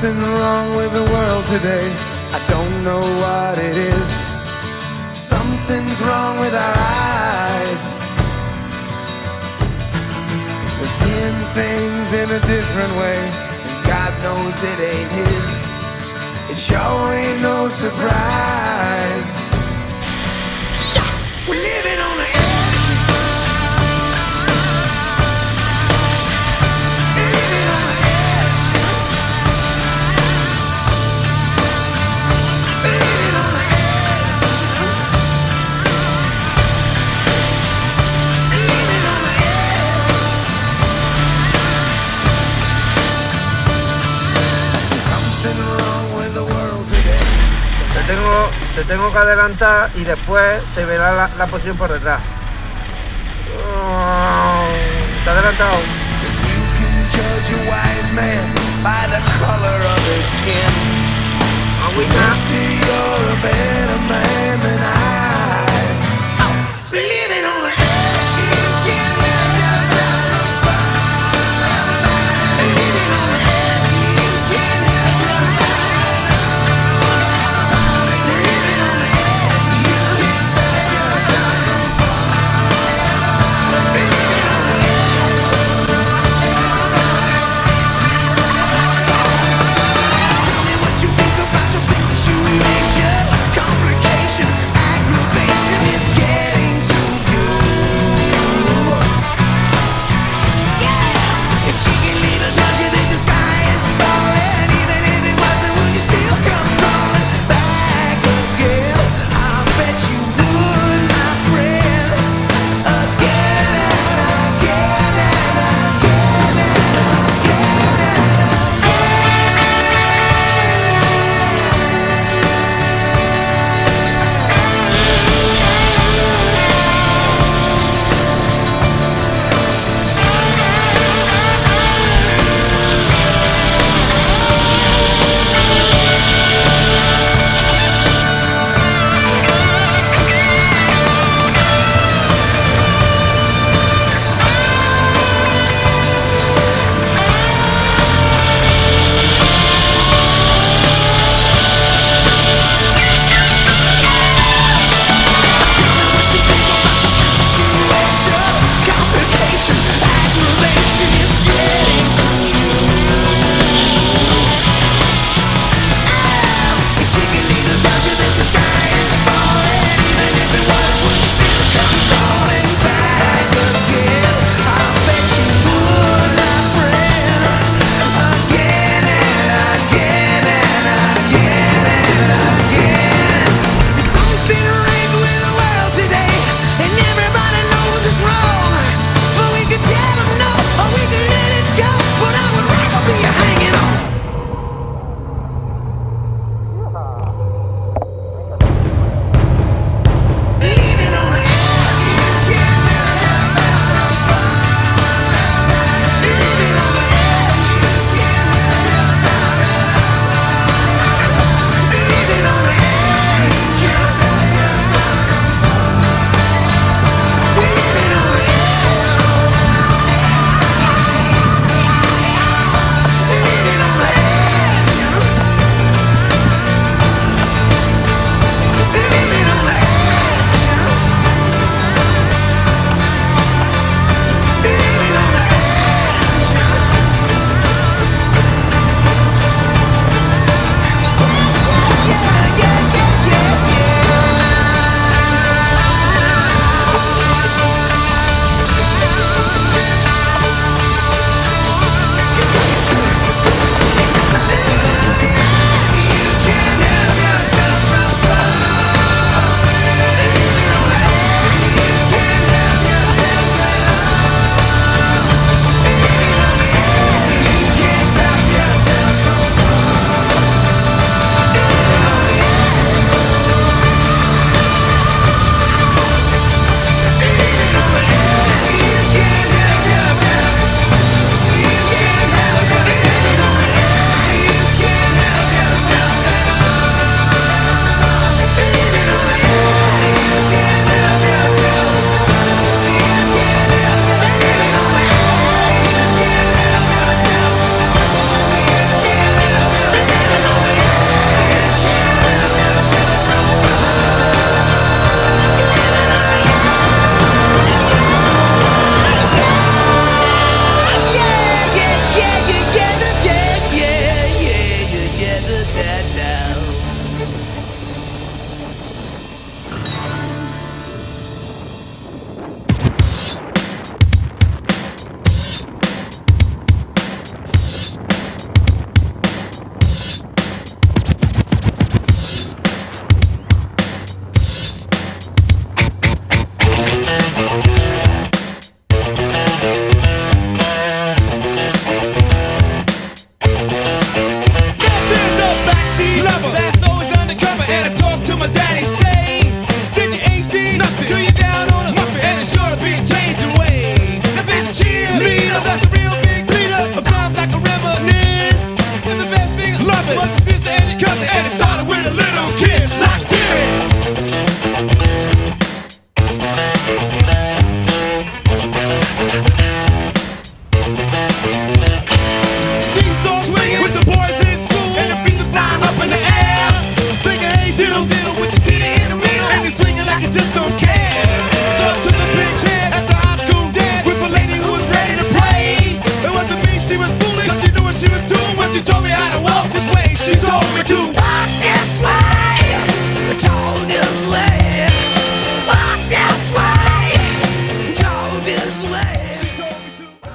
something wrong with the world today. I don't know what it is. Something's wrong with our eyes. We're seeing things in a different way, and God knows it ain't His. It sure ain't no surprise. Yeah, we're living on the edge. Living on the edge. Living on the edge. Living on the edge. Something wrong with the world today. Te tengo que adelantar y después se verá la posición por detrás. Te he adelantado. You can judge a wise man by the color of his skin. Mister, you're a better man than I. Living on the edge, you can't let yourself fall. Living on the edge, you can't help yourself. Living on the edge, you can't save yourself from falling. Living on the edge. Tell me what you think about your situation. Complication, aggravation.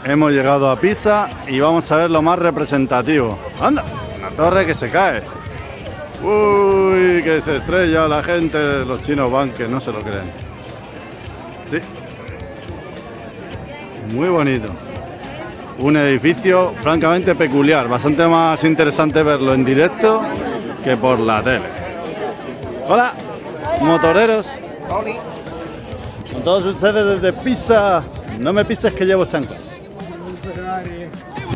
Hemos llegado a Pisa y vamos a ver lo más representativo. ¡Anda! Una torre que se cae. ¡Uy! Que se estrella la gente. Los chinos van que no se lo creen. Sí. Muy bonito. Un edificio francamente peculiar. Bastante más interesante verlo en directo que por la tele. ¡Hola! Motoreros. Con todos ustedes desde Pisa. No me pises que llevo chanclas.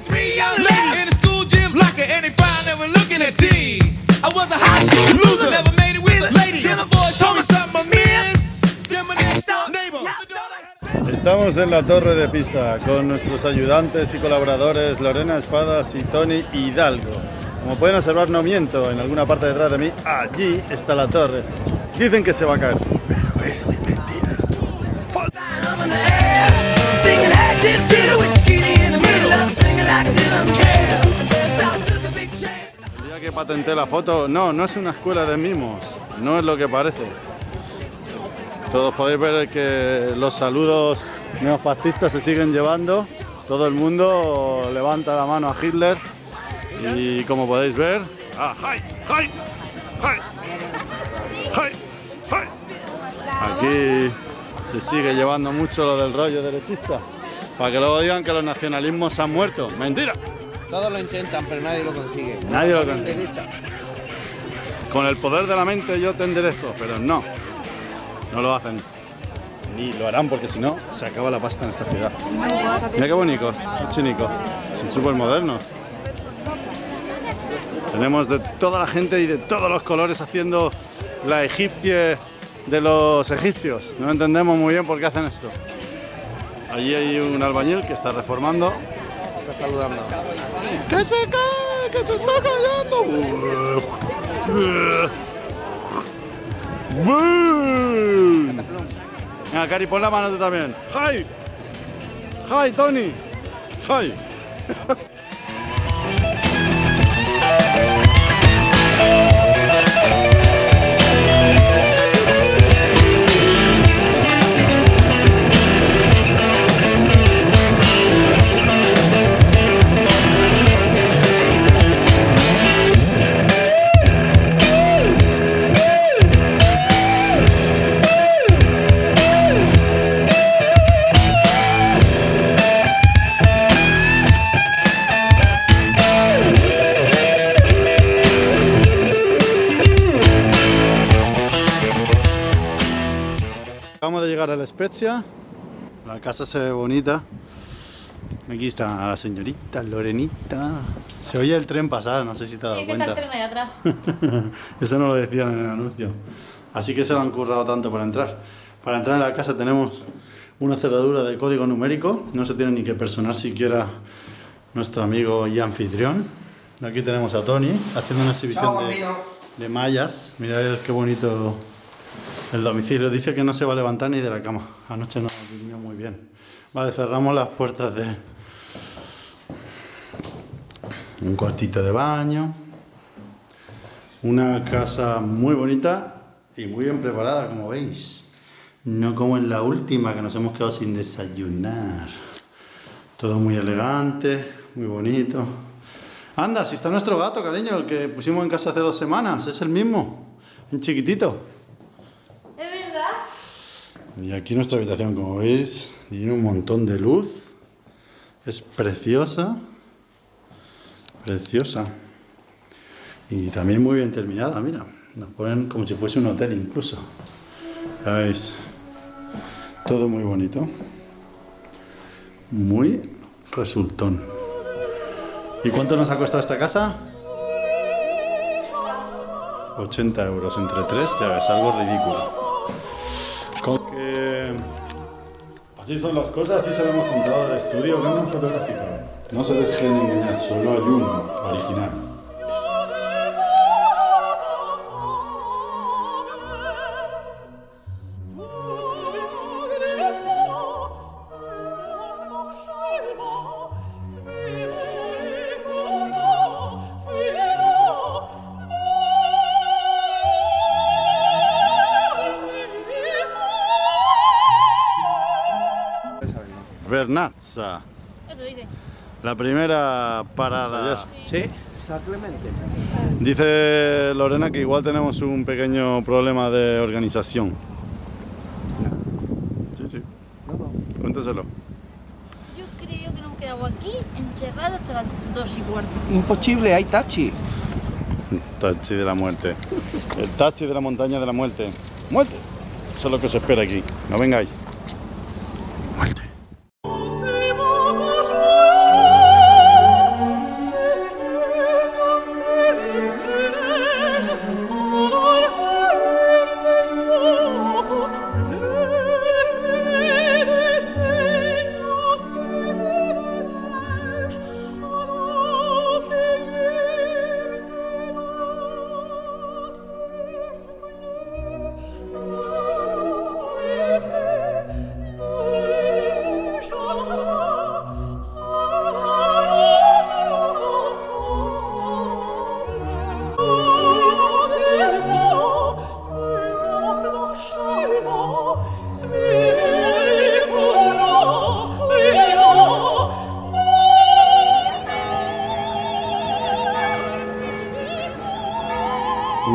Three young ladies in the school gym locker, and they found they were looking at tea. I was a high school loser, never made it with a lady. Till the boys told me something I missed. Then my next door neighbor. Estamos en la Torre de Pisa con nuestros ayudantes y colaboradores Lorena Espadas y Tony Hidalgo. Como pueden observar, no miento, en alguna parte detrás de mí, allí está la torre. Dicen que se va a caer, pero es de mentiras. El día que patenté la foto, no es una escuela de mimos, no es lo que parece. Todos podéis ver que los saludos neofascistas se siguen llevando. Todo el mundo levanta la mano a Hitler y como podéis ver, aquí se sigue llevando mucho lo del rollo derechista, para que luego digan que los nacionalismos han muerto. ¡Mentira! Todos lo intentan, pero nadie lo consigue. Nadie lo consigue. Con el poder de la mente yo te enderezo, pero no lo hacen. Ni lo harán porque si no, se acaba la pasta en esta ciudad. Mira qué bonitos, qué chinicos. Son súper modernos. Tenemos de toda la gente y de todos los colores haciendo la egipcie de los egipcios. No entendemos muy bien por qué hacen esto. Allí hay un albañil que está reformando. Está saludando. ¡Que se cae! ¡Que se está cayendo! Venga, Cari, pon la mano tú también. ¡Hi! ¡Hi, Tony! ¡Hi! Acabamos de llegar a La Spezia. La casa se ve bonita. Aquí está la señorita Lorenita. Se oye el tren pasar, no sé si te has dado cuenta. Está el tren ahí atrás. Eso no lo decían en el anuncio. Así que se lo han currado tanto para entrar. Para entrar en la casa tenemos una cerradura de código numérico. No se tiene ni que personar siquiera nuestro amigo y anfitrión. Aquí tenemos a Tony haciendo una exhibición de mallas. Mirad qué bonito el domicilio. Dice que no se va a levantar ni de la cama. Anoche no durmió muy bien. Vale, cerramos las puertas de un cuartito de baño. Una casa muy bonita y muy bien preparada, como veis. No como en la última, que nos hemos quedado sin desayunar. Todo muy elegante, muy bonito. Anda, si está nuestro gato, cariño, el que pusimos en casa hace 2 semanas. Es el mismo, un chiquitito. ¿Es verdad? Y aquí nuestra habitación, como veis, tiene un montón de luz. Es preciosa. Preciosa. Y también muy bien terminada, mira. Nos ponen como si fuese un hotel incluso. Ya veis. Todo muy bonito. Muy resultón. ¿Y cuánto nos ha costado esta casa? 80 euros entre 3, ya ves, algo ridículo. Con que así son las cosas, así se lo hemos comprado de estudio, Canon fotográfico. No se dejen engañar, solo hay uno original. Vernazza. Eso dice. La primera parada. Sí, exactamente. Dice Lorena que igual tenemos un pequeño problema de organización. Sí. Cuéntaselo. Yo creo que nos hemos quedado aquí encerrados hasta las 2:15. Imposible, hay taxi. Taxi de la muerte. El taxi de la montaña de la muerte. ¡Muerte! Eso es lo que os espera aquí. No vengáis. Muerte.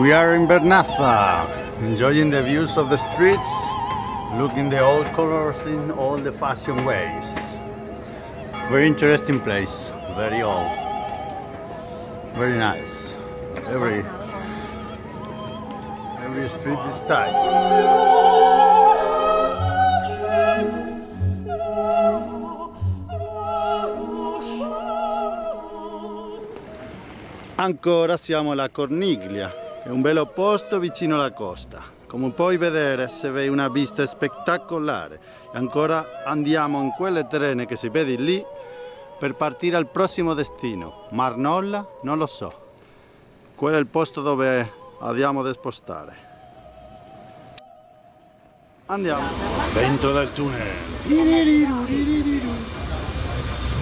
We are in Bernaza, enjoying the views of the streets, looking the old colors in all the fashion ways. Very interesting place, very old, very nice. Every street is tight. Ancora siamo alla Corniglia, è un bel posto vicino alla costa. Come puoi vedere si vede una vista spettacolare. E ancora andiamo in quelle trene che si vede lì per partire al prossimo destino. Marnolla? Non lo so. Quello è il posto dove andiamo a spostare. Andiamo. Dentro del tunnel.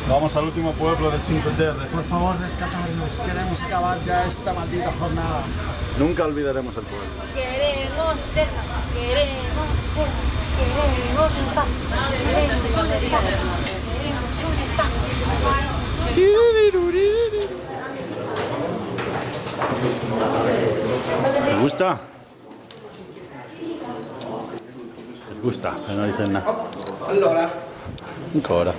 Vamos al último pueblo de Cinque Terre. Por favor, rescatarnos. Queremos acabar ya esta maldita jornada. Nunca olvidaremos el pueblo. Queremos termas, queremos termas, queremos un pan, queremos un pan, queremos un pan. ¿Les gusta? ¿Les gusta? No dicen nada. Ancora.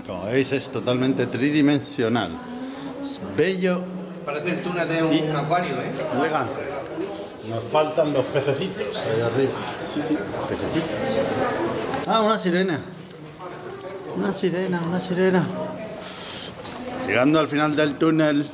Como veis es totalmente tridimensional. Es bello, Parece el túnel de un acuario, ¿eh? elegante. Nos faltan los pececitos ahí arriba. Sí, pececitos. Ah, una sirena. Una sirena. Llegando al final del túnel.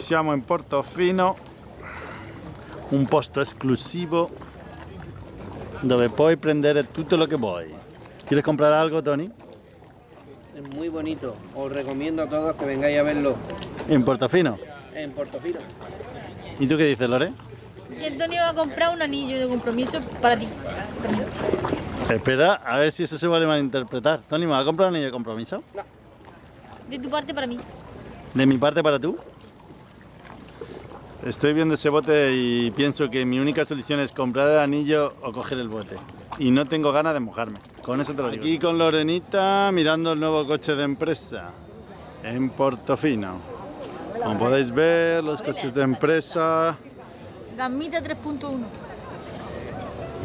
siamo in Portofino, un posto esclusivo dove puoi prendere tutto lo che vuoi. ¿Quieres comprar algo, Tony? Es muy bonito. Os recomiendo a todos que vengáis a verlo En Portofino. en Portofino. ¿Y tú qué dices, Lore? Que el Tony va a comprar un anillo de compromiso para ti. Espera, a ver si eso se vale malinterpretar. Tony, ¿me va a comprar un anillo de compromiso? De tu parte para mí. ¿De mi parte para tú? Estoy viendo ese bote y pienso que mi única solución es comprar el anillo o coger el bote. Y no tengo ganas de mojarme. Con eso te lo digo. Aquí con Lorenita mirando el nuevo coche de empresa en Portofino. Como podéis ver, los coches de empresa Gamita 3.1.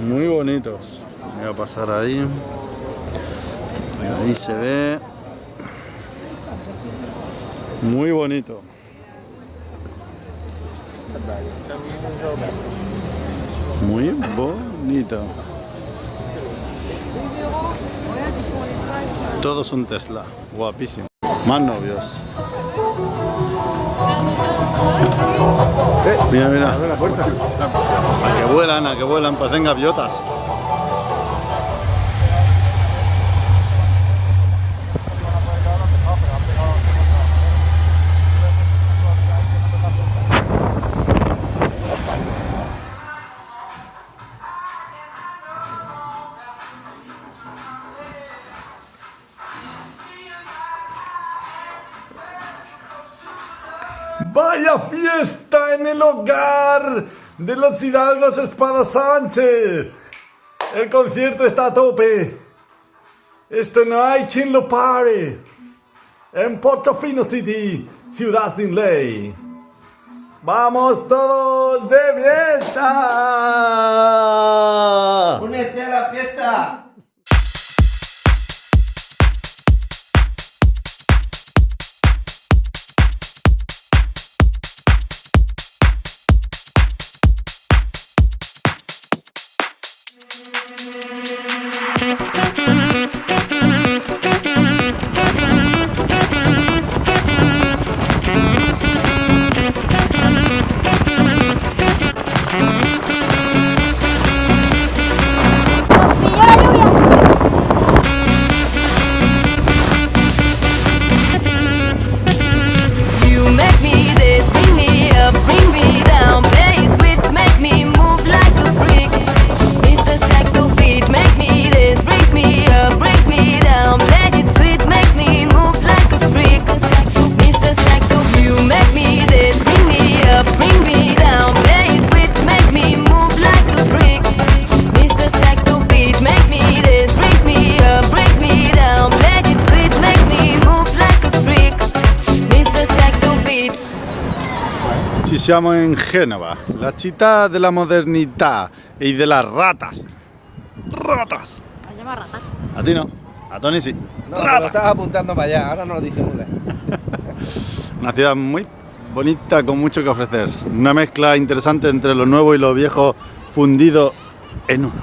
muy bonitos. Voy a pasar ahí. Ahí se ve. Muy bonito. Muy bonito. Todos un Tesla. Guapísimo. Más novios. Mira, mira. A que vuelan, parecen gaviotas. ¡Vaya fiesta en el hogar de los Hidalgos Espada Sánchez! El concierto está a tope. Esto no hay quien lo pare. En Portofino City, ciudad sin ley. ¡Vamos todos de fiesta! ¡Únete a la fiesta! Ci siamo in Genova, la città della modernità y de las ratas. ¡Ratas! Se llama rata. A ti no, a Tony sí. No, pero lo estás apuntando para allá, ahora no lo disimules. Una ciudad muy bonita con mucho que ofrecer. Una mezcla interesante entre lo nuevo y lo viejo fundido en uno.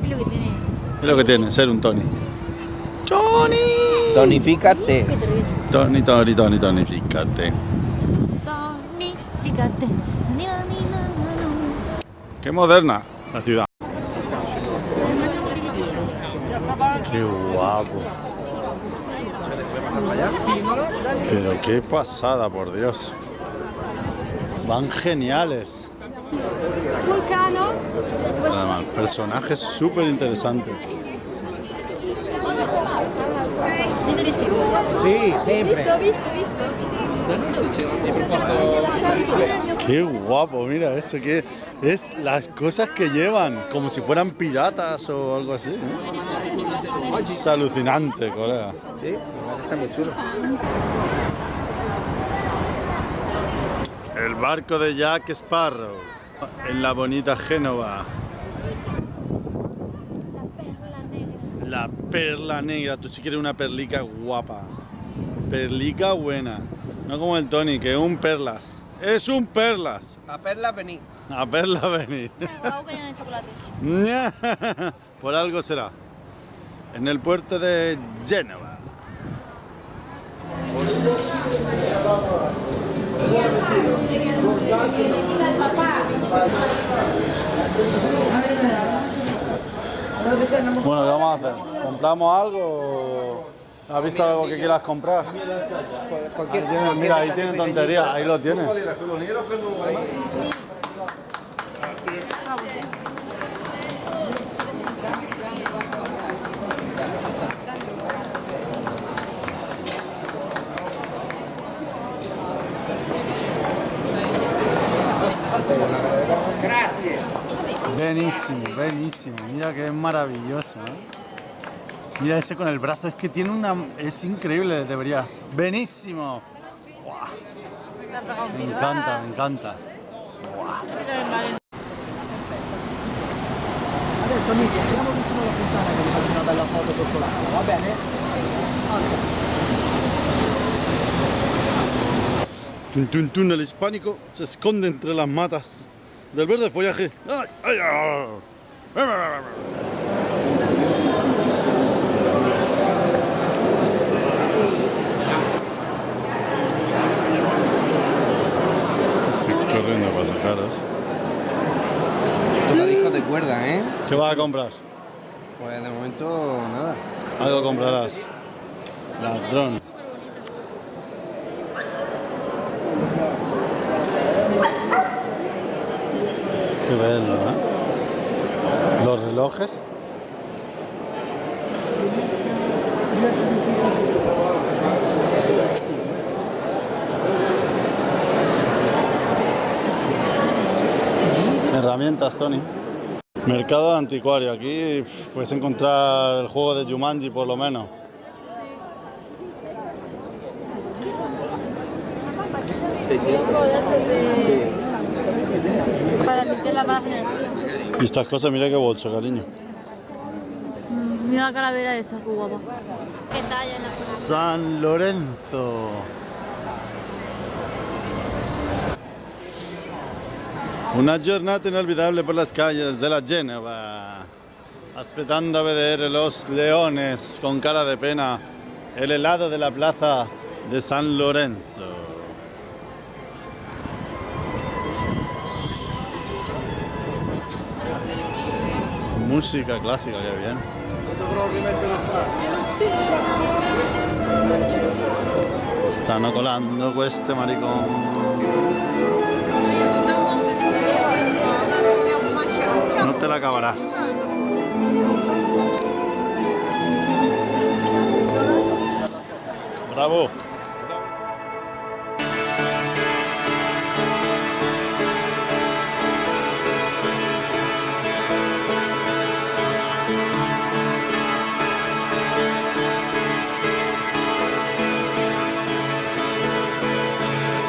Es lo que tiene. Es lo que tiene ser un Tony. ¡Tony! Tonifícate. Que te ríes. Tony, Tony, Tony, Tony, fíjate. Tony, fíjate. Ni, na, ni, na, na, na. Qué moderna la ciudad. Qué guapo. Pero qué pasada, por Dios. Van geniales. Vulcano. Además, personajes súper interesantes. Sí, siempre. Qué guapo, mira eso, que es las cosas que llevan, como si fueran piratas o algo así, ¿no? Es alucinante, colega. Sí, está muy chulo. El barco de Jack Sparrow en la bonita Génova. La perla negra, tú sí quieres una perlica guapa. Perlica buena. No como el Tony, que es un perlas. Es un perlas. A perla vení. A perla venir. Guau, que llena de chocolate. Por algo será. En el puerto de Génova. Bueno, ¿qué vamos a hacer? ¿Compramos algo o has visto algo que quieras comprar? Mira, ahí tiene tontería, ahí lo tienes. Buenísimo, buenísimo. Mira que es maravilloso, ¿eh? Mira ese con el brazo, es que tiene una... Es increíble, debería. ¡Buenísimo! ¡Buah! Me encanta, me encanta. Adesso amici, andiamo vicino alla fontana che vi faccio una bella foto sotto l'acqua, va bene? Un túnel hispánico se esconde entre las matas del verde follaje. ¡Ay, ay, ay! Estoy corriendo para sacaros. Toca discos de cuerda, ¿eh? ¿Qué vas a comprar? Pues de momento nada. Algo comprarás. Ladrón. Qué bello, ¿eh? Los relojes. Herramientas, Tony. Mercado anticuario. Aquí puedes encontrar el juego de Jumanji, por lo menos. Para meter la máquina. Y estas cosas, mira qué bolso, cariño. Mira la calavera esa, qué guapa. ¿Qué talla la San Lorenzo. Una giornata inolvidable por las calles de la Génova, aspettando a vedere los leones con cara de pena, el helado de la plaza de San Lorenzo. Música clásica, qué bien. Stanno colando queste maricón. No te la acabarás. Bravo.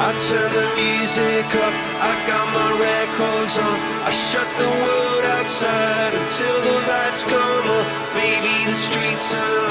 I turn the music up, I got my records on. I shut the world outside until the lights come on. Maybe the streets are